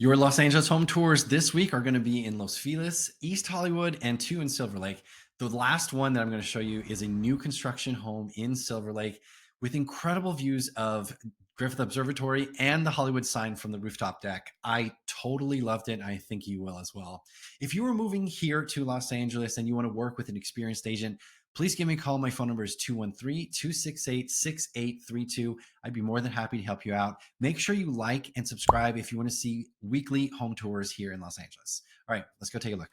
Your Los Angeles home tours this week are going to be in Los Feliz, East Hollywood, and two in Silverlake. The last one that I'm going to show you is a new construction home in Silverlake with incredible views of Griffith Observatory and the Hollywood sign from the rooftop deck. I totally loved it. I think you will as well. If you are moving here to Los Angeles and you want to work with an experienced agent, please give me a call. My phone number is 213-268-6832. I'd be more than happy to help you out. Make sure you like and subscribe if you want to see weekly home tours here in Los Angeles. All right, let's go take a look.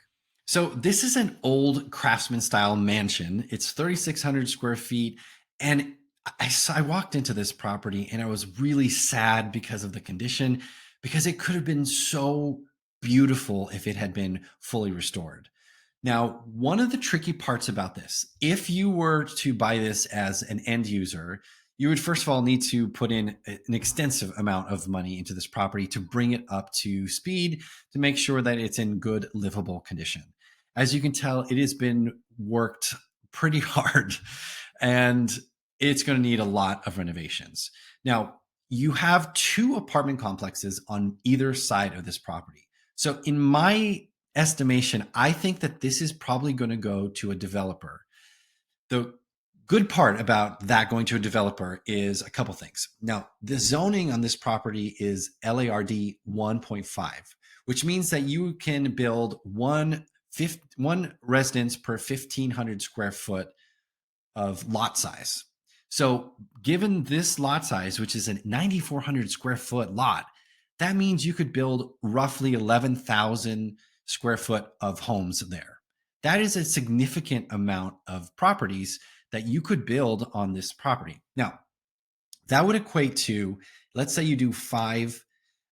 So this is an old craftsman style mansion. It's 3,600 square feet. And I walked into this property and I was really sad because of the condition, because it could have been so beautiful if it had been fully restored. Now, one of the tricky parts about this, if you were to buy this as an end user, you would first of all need to put in an extensive amount of money into this property to bring it up to speed to make sure that it's in good livable condition. As you can tell, it has been worked pretty hard and it's going to need a lot of renovations. Now, you have two apartment complexes on either side of this property. So in my estimation, I think that this is probably going to go to a developer. The good part about that going to a developer is a couple things. Now, the zoning on this property is LARD 1.5, which means that you can build one residence per 1,500 square foot of lot size. So given this lot size, which is a 9,400 square foot lot, that means you could build roughly 11,000 square foot of homes there. That is a significant amount of properties that you could build on this property. Now, that would equate to, let's say you do five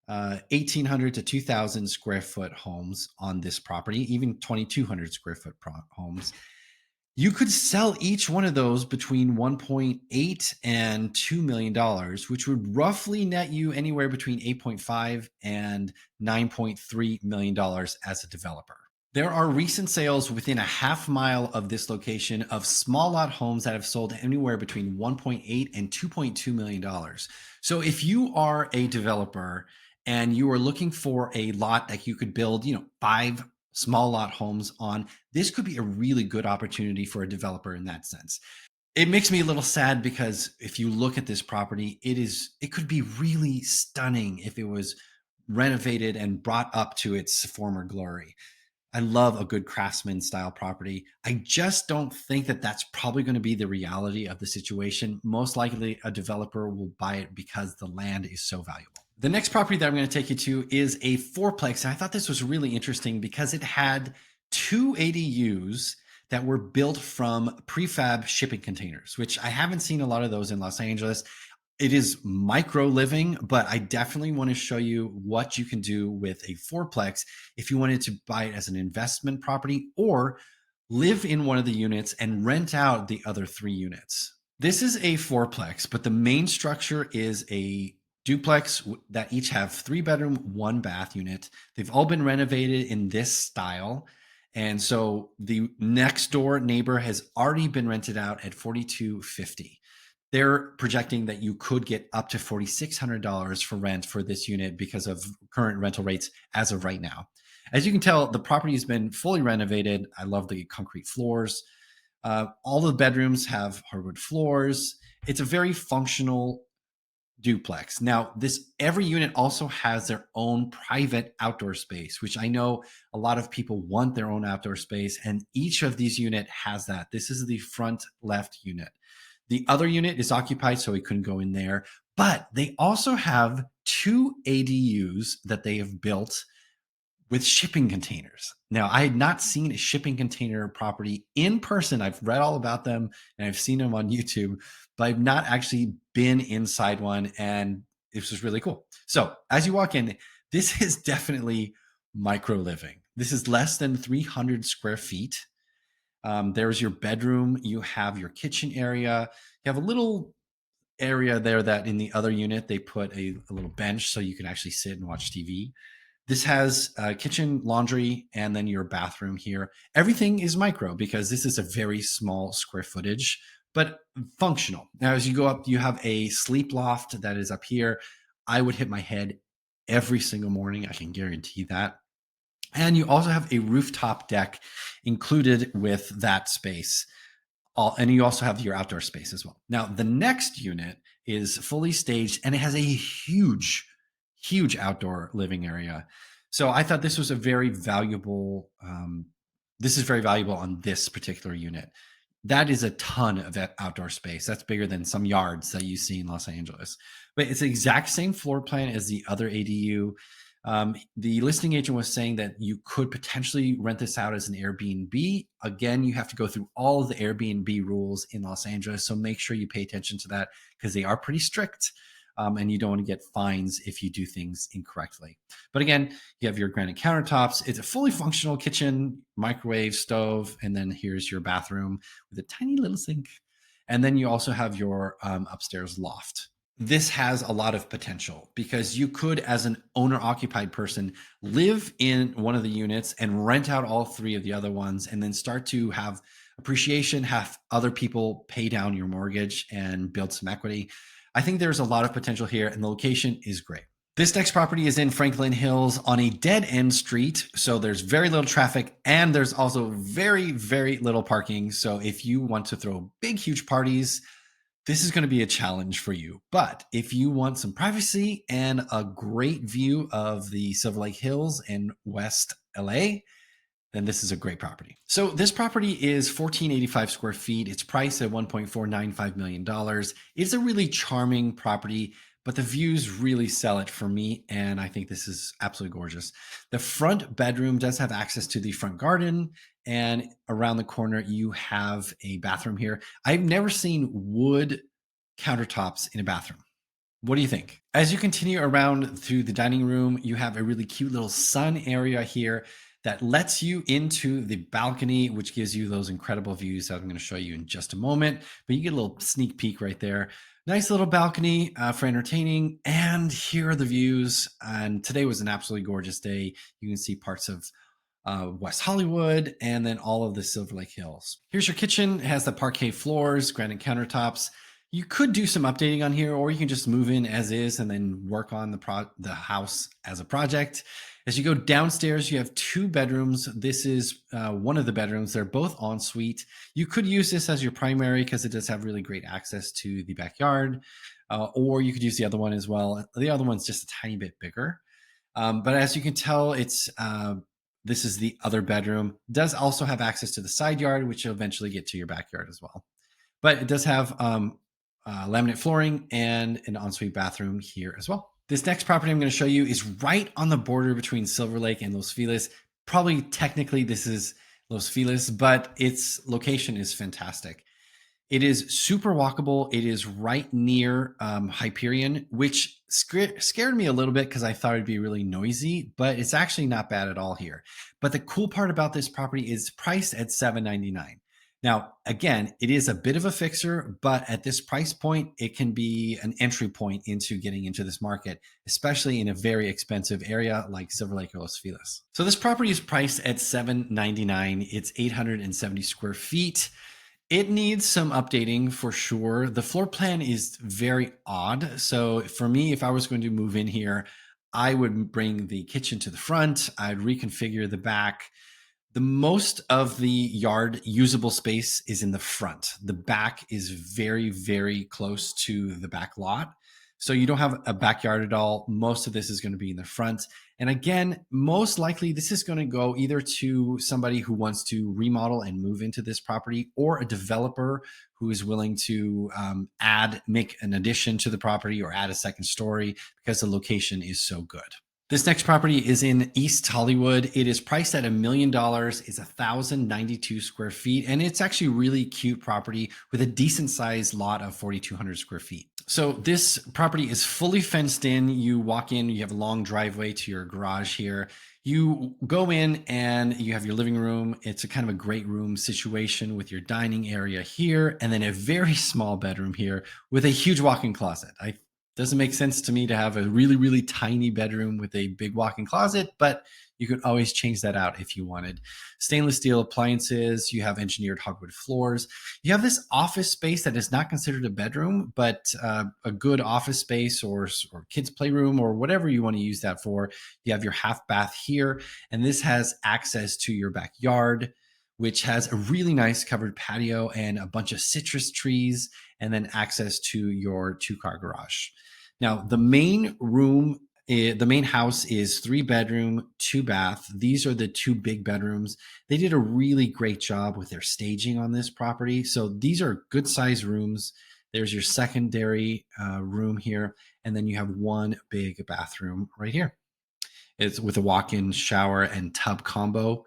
1,800 to 2,000 square foot homes on this property, even 2,200 square foot homes. You could sell each one of those between $1.8 and $2 million, which would roughly net you anywhere between $8.5 and $9.3 million as a developer. There are recent sales within a half mile of this location of small lot homes that have sold anywhere between $1.8 and $2.2 million. So if you are a developer and you are looking for a lot that you could build, 5 small lot homes on, this could be a really good opportunity for a developer in that sense. It makes me a little sad because if you look at this property, it could be really stunning if it was renovated and brought up to its former glory. I love a good craftsman style property. I just don't think that that's probably going to be the reality of the situation. Most likely a developer will buy it because the land is so valuable. The next property that I'm going to take you to is a fourplex. And I thought this was really interesting because it had two ADUs that were built from prefab shipping containers, which I haven't seen a lot of those in Los Angeles. It is micro living, but I definitely want to show you what you can do with a fourplex if you wanted to buy it as an investment property or live in one of the units and rent out the other 3 units. This is a fourplex, but the main structure is a duplex that each have 3-bedroom, 1-bath unit. They've all been renovated in this style. And so the next door neighbor has already been rented out at $4,250. They're projecting that you could get up to $4,600 for rent for this unit because of current rental rates as of right now. As you can tell, the property has been fully renovated. I love the concrete floors. All the bedrooms have hardwood floors. It's a very functional duplex. Now, every unit also has their own private outdoor space, which I know a lot of people want their own outdoor space, and each of these units has that. This is the front left unit. The other unit is occupied, so we couldn't go in there. But they also have 2 ADUs that they have built with shipping containers. Now, I had not seen a shipping container property in person. I've read all about them and I've seen them on YouTube, but I've not actually been inside one. And this was really cool. So as you walk in, this is definitely micro living. This is less than 300 square feet. There's your bedroom. You have your kitchen area. You have a little area there that in the other unit, they put a little bench so you can actually sit and watch TV. This has kitchen, laundry, and then your bathroom here. Everything is micro because this is a very small square footage, but functional. Now, as you go up, you have a sleep loft that is up here. I would hit my head every single morning. I can guarantee that. And you also have a rooftop deck included with that space. And you also have your outdoor space as well. Now, the next unit is fully staged and it has a huge, huge outdoor living area. So I thought this was a very valuable, this is very valuable on this particular unit. That is a ton of that outdoor space. That's bigger than some yards that you see in Los Angeles. But it's the exact same floor plan as the other ADU. The listing agent was saying that you could potentially rent this out as an Airbnb. Again, you have to go through all of the Airbnb rules in Los Angeles. So make sure you pay attention to that because they are pretty strict. And you don't want to get fines if you do things incorrectly. But again, you have your granite countertops. It's a fully functional kitchen, microwave, stove, and then here's your bathroom with a tiny little sink. And then you also have your upstairs loft. This has a lot of potential because you could, as an owner-occupied person, live in one of the units and rent out all three of the other ones and then start to have appreciation, have other people pay down your mortgage and build some equity. I think there's a lot of potential here and the location is great. This next property is in Franklin Hills on a dead-end street. So there's very little traffic and there's also very, very little parking. So if you want to throw big, huge parties, this is going to be a challenge for you. But if you want some privacy and a great view of the Silverlake Hills in West LA, then this is a great property. So this property is 1,485 square feet. It's priced at $1.495 million. It's a really charming property, but the views really sell it for me. And I think this is absolutely gorgeous. The front bedroom does have access to the front garden. And around the corner, you have a bathroom here. I've never seen wood countertops in a bathroom. What do you think? As you continue around through the dining room, you have a really cute little sun area here that lets you into the balcony, which gives you those incredible views that I'm going to show you in just a moment. But you get a little sneak peek right there. Nice little balcony for entertaining. And here are the views. And today was an absolutely gorgeous day. You can see parts of West Hollywood and then all of the Silverlake Hills. Here's your kitchen. It has the parquet floors, granite countertops. You could do some updating on here, or you can just move in as is and then work on the house as a project. As you go downstairs, you have two bedrooms. This is one of the bedrooms. They're both en suite. You could use this as your primary because it does have really great access to the backyard, or you could use the other one as well. The other one's just a tiny bit bigger. But as you can tell, this is the other bedroom. It does also have access to the side yard, which will eventually get to your backyard as well. But it does have laminate flooring and an ensuite bathroom here as well. This next property I'm going to show you is right on the border between Silverlake and Los Feliz. Probably technically this is Los Feliz, but its location is fantastic. It is super walkable. It is right near Hyperion, which scared me a little bit because I thought it'd be really noisy, but it's actually not bad at all here. But the cool part about this property is priced at $799. Now, again, it is a bit of a fixer, but at this price point, it can be an entry point into getting into this market, especially in a very expensive area like Silverlake or Los Feliz. So this property is priced at $799. It's 870 square feet. It needs some updating for sure. The floor plan is very odd. So for me, if I was going to move in here, I would bring the kitchen to the front. I'd reconfigure the back. The most of the yard usable space is in the front. The back is very, very close to the back lot. So you don't have a backyard at all. Most of this is going to be in the front. And again, most likely this is going to go either to somebody who wants to remodel and move into this property or a developer who is willing to make an addition to the property or add a second story because the location is so good. This next property is in East Hollywood. It is priced at $1 million. It's 1,092 square feet, and it's actually a really cute property with a decent sized lot of 4,200 square feet. So this property is fully fenced in. You walk in, you have a long driveway to your garage here. You go in and you have your living room. It's a kind of a great room situation with your dining area here, and then a very small bedroom here with a huge walk-in closet. Doesn't make sense to me to have a really, really tiny bedroom with a big walk-in closet, but you could always change that out if you wanted. Stainless steel appliances, you have engineered hardwood floors. You have this office space that is not considered a bedroom, but a good office space or kids' playroom or whatever you want to use that for. You have your half bath here, and this has access to your backyard, which has a really nice covered patio and a bunch of citrus trees, and then access to your two-car garage. Now, the main house is 3 bedroom, 2 bath. These are the 2 big bedrooms. They did a really great job with their staging on this property. So these are good size rooms. There's your secondary room here. And then you have 1 big bathroom right here. It's with a walk-in shower and tub combo.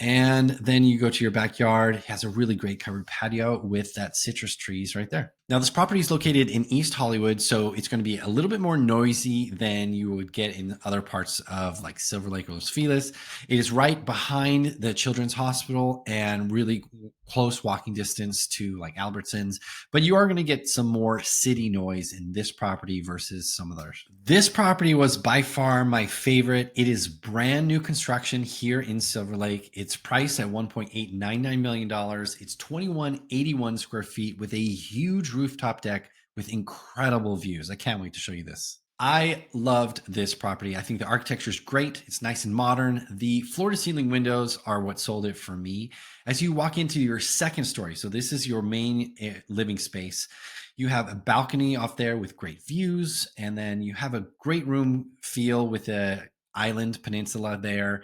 And then you go to your backyard. It has a really great covered patio with that citrus trees right there. Now, this property is located in East Hollywood, so it's going to be a little bit more noisy than you would get in other parts of like Silverlake or Los Feliz. It is right behind the Children's Hospital and really close walking distance to like Albertsons, but you are going to get some more city noise in this property versus some others. This property was by far my favorite. It is brand new construction here in Silverlake. It's priced at $1.899 million. It's 2181 square feet with a huge rooftop deck with incredible views. I can't wait to show you this. I loved this property. I think the architecture is great. It's nice and modern. The floor to ceiling windows are what sold it for me. As you walk into your second story, so this is your main living space, you have a balcony off there with great views. And then you have a great room feel with a island peninsula there.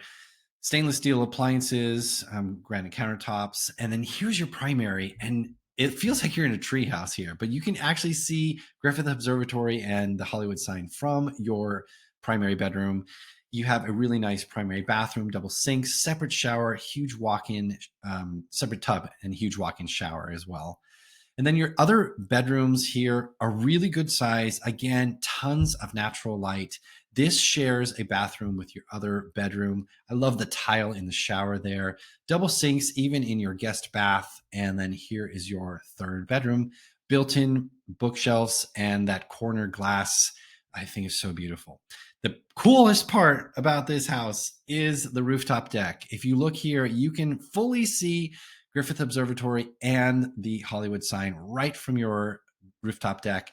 Stainless steel appliances, granite countertops. And then here's your primary. And it feels like you're in a tree house here, but you can actually see Griffith Observatory and the Hollywood sign from your primary bedroom. You have a really nice primary bathroom, double sinks, separate shower, huge walk-in, separate tub, and huge walk-in shower as well. And then your other bedrooms here are really good size. Again, tons of natural light. This shares a bathroom with your other bedroom. I love the tile in the shower there. Double sinks even in your guest bath. And then here is your third bedroom. Built-in bookshelves and that corner glass, I think is so beautiful. The coolest part about this house is the rooftop deck. If you look here, you can fully see Griffith Observatory and the Hollywood sign right from your rooftop deck.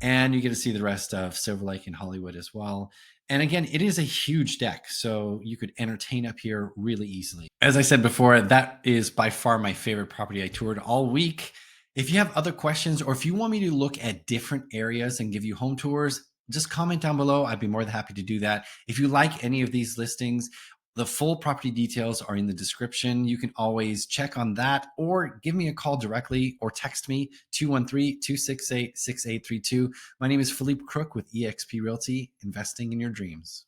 And you get to see the rest of Silverlake and Hollywood as well. And again, it is a huge deck, so you could entertain up here really easily. As I said before, that is by far my favorite property I toured all week. If you have other questions or if you want me to look at different areas and give you home tours, just comment down below. I'd be more than happy to do that. If you like any of these listings, the full property details are in the description. You can always check on that or give me a call directly or text me 213-268-6832. My name is Felipe Crook with EXP Realty, investing in your dreams.